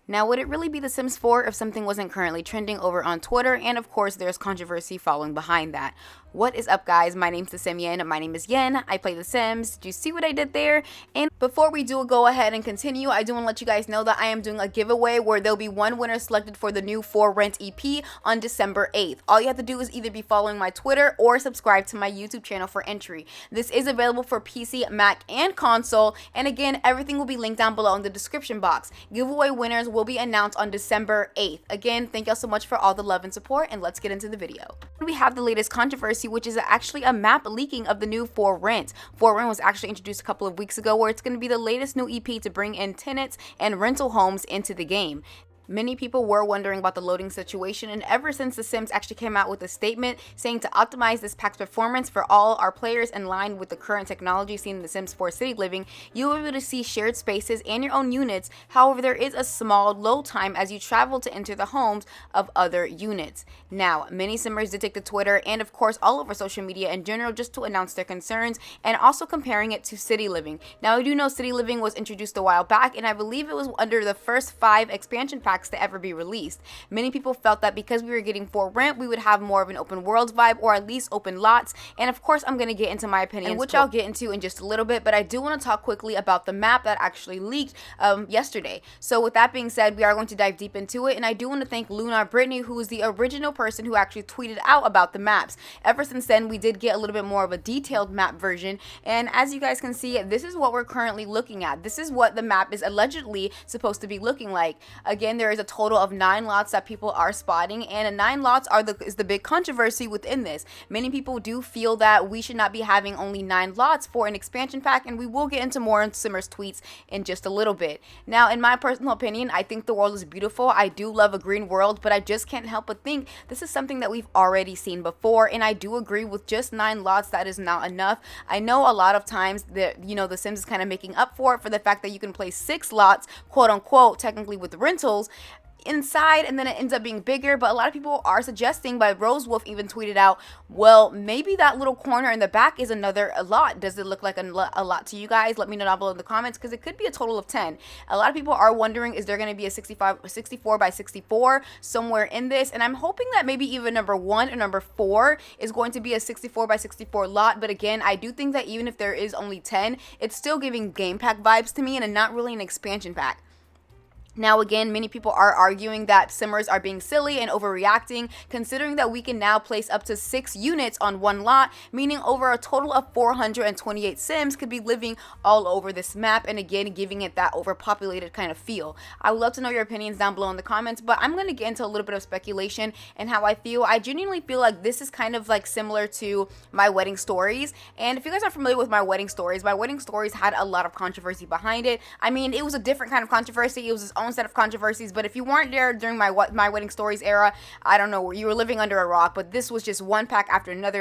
Now, would it really be The Sims 4 if something wasn't currently trending over on Twitter? And of course, there's controversy following behind that. What is up, guys? My name's The Sim Yen. My name is Yen. I play The Sims. Do you see what I did there? And before we do go ahead and continue, I do want to let you guys know that I am doing a giveaway where there'll be one winner selected for the new For Rent EP on December 8th. All you have to do is either be following my Twitter or subscribe to my YouTube channel for entry. This is available for PC, Mac, and console. And again, everything will be linked down below in the description box. Giveaway winners will be announced on December 8th. Again, thank y'all so much for all the love and support, and let's get into the video. We have the latest controversy, which is actually a map leaking of the new For Rent. For Rent was actually introduced a couple of weeks ago, where it's going to be the latest new EP to bring in tenants and rental homes into the game. Many people were wondering about the loading situation, and ever since The Sims actually came out with a statement saying to optimize this pack's performance for all our players in line with the current technology seen in The Sims 4 City Living, you'll be able to see shared spaces and your own units. However, there is a small load time as you travel to enter the homes of other units. Now, many Simmers did take to Twitter and of course all over social media in general just to announce their concerns and also comparing it to City Living. Now, I do know City Living was introduced a while back, and I believe it was under the first 5 expansion packs to ever be released. Many people felt that because we were getting For Rent, we would have more of an open world vibe, or at least open lots. And of course, I'm going to get into my opinions, which I'll get into in just a little bit, but I do want to talk quickly about the map that actually leaked yesterday. So with that being said, we are going to dive deep into it, and I do want to thank Luna Brittany, who is the original person who actually tweeted out about the maps. Ever since then, we did get a little bit more of a detailed map version, and as you guys can see, this is what we're currently looking at. This is what the map is allegedly supposed to be looking like. Again, there is a total of 9 lots that people are spotting, and 9 lots is the big controversy within this. Many people do feel that we should not be having only 9 lots for an expansion pack, and we will get into more in Simmer's tweets in just a little bit. Now, in my personal opinion, I think the world is beautiful. I do love a green world, but I just can't help but think this is something that we've already seen before, and I do agree with just 9 lots that is not enough. I know a lot of times that, you know, The Sims is kind of making up for it for the fact that you can place 6 lots, quote unquote, technically with rentals inside, and then it ends up being bigger. But a lot of people are suggesting, by Rose Wolf even tweeted out, well, maybe that little corner in the back is another lot. Does it look like a lot to you guys? Let me know down below in the comments, because it could be a total of 10. A lot of people are wondering, is there going to be a 64 by 64 somewhere in this? And I'm hoping that maybe even number 1 or number 4 is going to be a 64 by 64 lot. But again, I do think that even if there is only 10, it's still giving game pack vibes to me, and not really an expansion pack. Now, again, many people are arguing that Simmers are being silly and overreacting, considering that we can now place up to 6 units on one lot, meaning over a total of 428 Sims could be living all over this map, and again, giving it that overpopulated kind of feel. I would love to know your opinions down below in the comments, but I'm going to get into a little bit of speculation and how I feel. I genuinely feel like this is kind of like similar to My Wedding Stories, and if you guys are familiar with My Wedding Stories had a lot of controversy behind it. I mean, it was a different kind of controversy. It was its own set of controversies, but if you weren't there during my Wedding Stories era, I don't know, you were living under a rock. But this was just one pack after another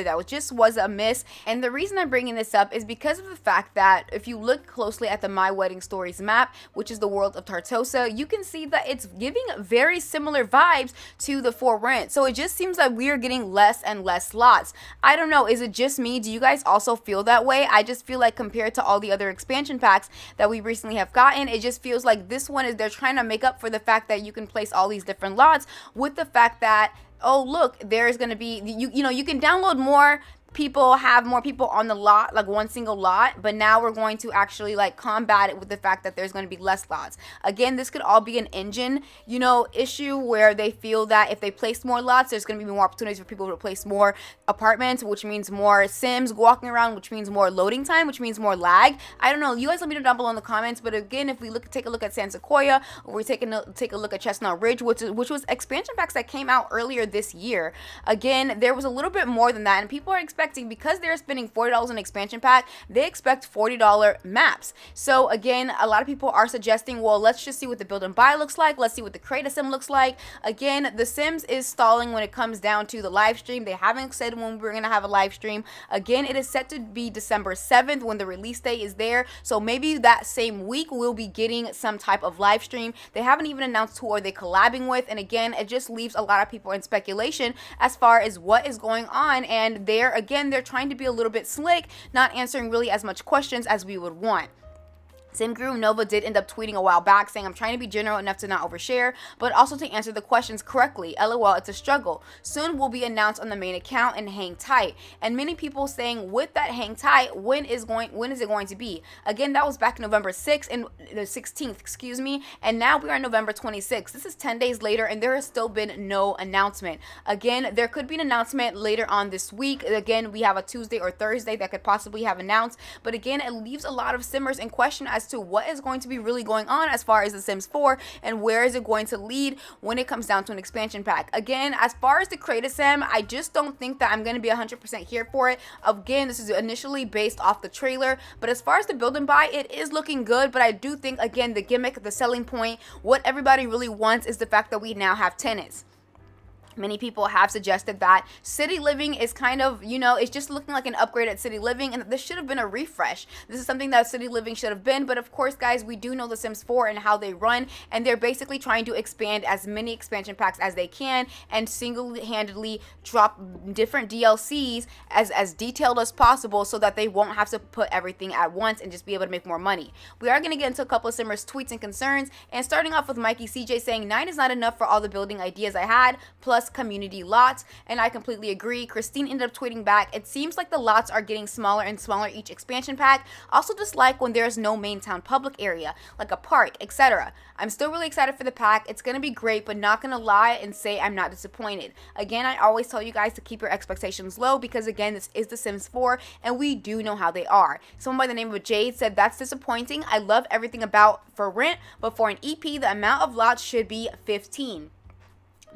that was a miss. And the reason I'm bringing this up is because of the fact that if you look closely at the My Wedding Stories map, which is the world of Tartosa, you can see that it's giving very similar vibes to the For Rent. So it just seems like we are getting less and less lots. I don't know, is it just me? Do you guys also feel that way? I just feel like compared to all the other expansion packs that we recently have gotten, it just feels like this one is, they're trying to make up for the fact that you can place all these different lots with the fact that, oh look, there's going to be, you know, you can download more people, have more people on the lot, like one single lot, but now we're going to actually like combat it with the fact that there's going to be less lots. Again, this could all be an engine, you know, issue where they feel that if they place more lots, there's going to be more opportunities for people to place more apartments, which means more Sims walking around, which means more loading time, which means more lag. I don't know. You guys let me know down below in the comments. But again, if we take a look at San Sequoia, or we take a look at Chestnut Ridge, which was expansion packs that came out earlier this year. Again, there was a little bit more than that, and people are expecting, because they're spending $40 on expansion pack, they expect $40 maps. So again, a lot of people are suggesting, well, let's just see what the build and buy looks like. Let's see what the create a sim looks like. Again, The Sims is stalling when it comes down to the live stream. They haven't said when we're going to have a live stream. Again, it is set to be December 7th when the release date is there. So maybe that same week we'll be getting some type of live stream. They haven't even announced who are they collabing with. And again, it just leaves a lot of people in speculation as far as what is going on. And they're trying to be a little bit slick, not answering really as much questions as we would want. SimGuru Nova did end up tweeting a while back saying, I'm trying to be general enough to not overshare, but also to answer the questions correctly. LOL, it's a struggle. Soon will be announced on the main account and hang tight. And many people saying with that hang tight, when is it going to be? Again, that was back November 6th and the 16th, excuse me. And now we are November 26th. This is 10 days later and there has still been no announcement. Again, there could be an announcement later on this week. Again, we have a Tuesday or Thursday that could possibly have announced. But again, it leaves a lot of simmers in question as to what is going to be really going on as far as The Sims 4 and where is it going to lead when it comes down to an expansion pack. Again, as far as the creative sim, I just don't think that I'm going to be 100% here for it. Again, this is initially based off the trailer, but as far as the build and buy, it is looking good. But I do think, again, the gimmick, the selling point, what everybody really wants is the fact that we now have tenants. Many people have suggested that City Living is kind of, it's just looking like an upgrade at City Living, and this should have been a refresh. This is something that City Living should have been, but of course, guys, we do know The Sims 4 and how they run, and they're basically trying to expand as many expansion packs as they can and single-handedly drop different DLCs as detailed as possible so that they won't have to put everything at once and just be able to make more money. We are going to get into a couple of Simmers' tweets and concerns, and starting off with Mikey CJ saying, 9 is not enough for all the building ideas I had, plus community lots, and I completely agree. Christine ended up tweeting back, it seems like the lots are getting smaller and smaller each expansion pack. Also just like when there's no main town public area, like a park, etc. I'm still really excited for the pack. It's going to be great, but not going to lie and say I'm not disappointed. Again, I always tell you guys to keep your expectations low because, again, this is The Sims 4, and we do know how they are. Someone by the name of Jade said, that's disappointing. I love everything about for rent, but for an EP, the amount of lots should be 15.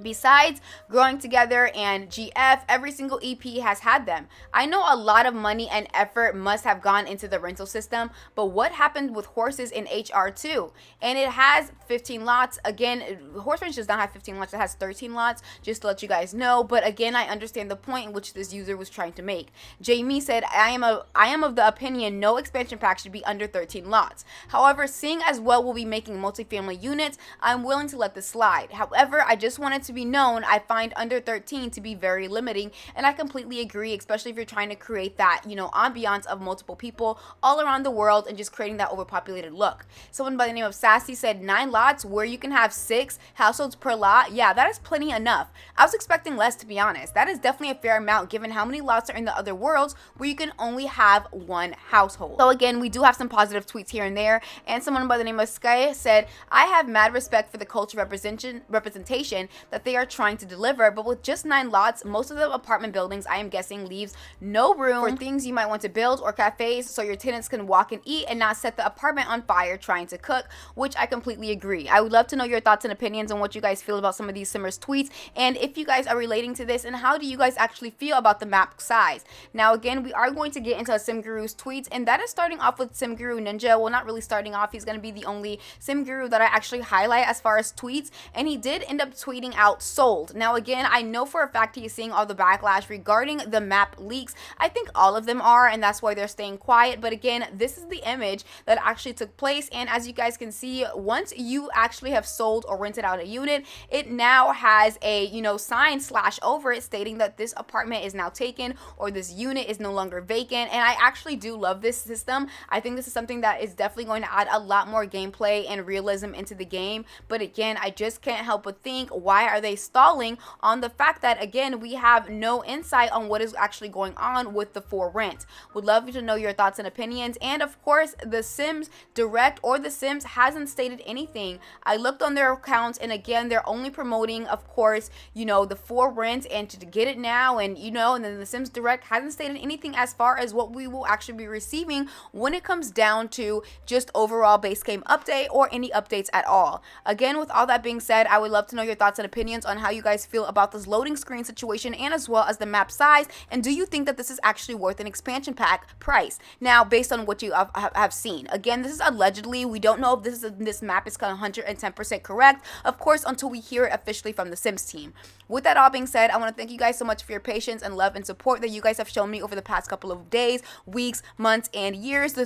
Besides Growing Together and GF, every single EP has had them. I know a lot of money and effort must have gone into the rental system, but what happened with Horses in HR2? And it has 15 lots. Again, Horse Ranch does not have 15 lots, it has 13 lots, just to let you guys know. But again, I understand the point in which this user was trying to make. Jamie said, I am of the opinion no expansion pack should be under 13 lots. However, seeing as well we'll be making multifamily units, I'm willing to let this slide. However, I just wanted to be known, I find under 13 to be very limiting, and I completely agree, especially if you're trying to create that, ambiance of multiple people all around the world and just creating that overpopulated look. Someone by the name of Sassy said 9 lots where you can have 6 households per lot. Yeah, that is plenty enough. I was expecting less, to be honest. That is definitely a fair amount given how many lots are in the other worlds where you can only have 1 household. So again, we do have some positive tweets here and there, and someone by the name of Sky said, I have mad respect for the culture representation that they are trying to deliver, but with just 9 lots, most of the apartment buildings, I am guessing, leaves no room for things you might want to build or cafes so your tenants can walk and eat and not set the apartment on fire trying to cook, which I completely agree. I would love to know your thoughts and opinions on what you guys feel about some of these Simmers tweets, and if you guys are relating to this, and how do you guys actually feel about the map size. Now again, we are going to get into SimGuru's tweets, and that is starting off with SimGuru Ninja. Well, not really starting off, he's going to be the only SimGuru that I actually highlight as far as tweets, and he did end up tweeting out sold. Now again, I know for a fact he is seeing all the backlash regarding the map leaks. I think all of them are, and that's why they're staying quiet. But again, this is the image that actually took place, and as you guys can see, once you actually have sold or rented out a unit, it now has a sign slash over it stating that this apartment is now taken or this unit is no longer vacant. And I actually do love this system. I think this is something that is definitely going to add a lot more gameplay and realism into the game. But again, I just can't help but think, why are they stalling on the fact that, again, we have no insight on what is actually going on with the for rent? Would love to know your thoughts and opinions. And of course, the Sims Direct or the Sims hasn't stated anything. I looked on their accounts, and again, they're only promoting, of course, the for rent and to get it now, and and then the Sims Direct hasn't stated anything as far as what we will actually be receiving when it comes down to just overall base game update or any updates at all. Again, with all that being said, I would love to know your thoughts and opinions on how you guys feel about this loading screen situation and as well as the map size, and do you think that this is actually worth an expansion pack price? Now, based on what you have seen, again, this is allegedly, we don't know if this map is 110% correct, of course, until we hear it officially from the Sims team. With that all being said, I want to thank you guys so much for your patience and love and support that you guys have shown me over the past couple of days, weeks, months, and years.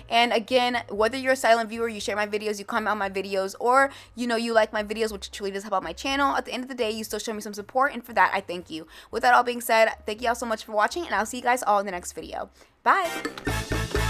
And again, whether you're a silent viewer, you share my videos, you comment on my videos, or you like my videos, which truly does help out my channel, at the end of the day, you still show me some support, and for that, I thank you. With that all being said, thank you all so much for watching, and I'll see you guys all in the next video. Bye!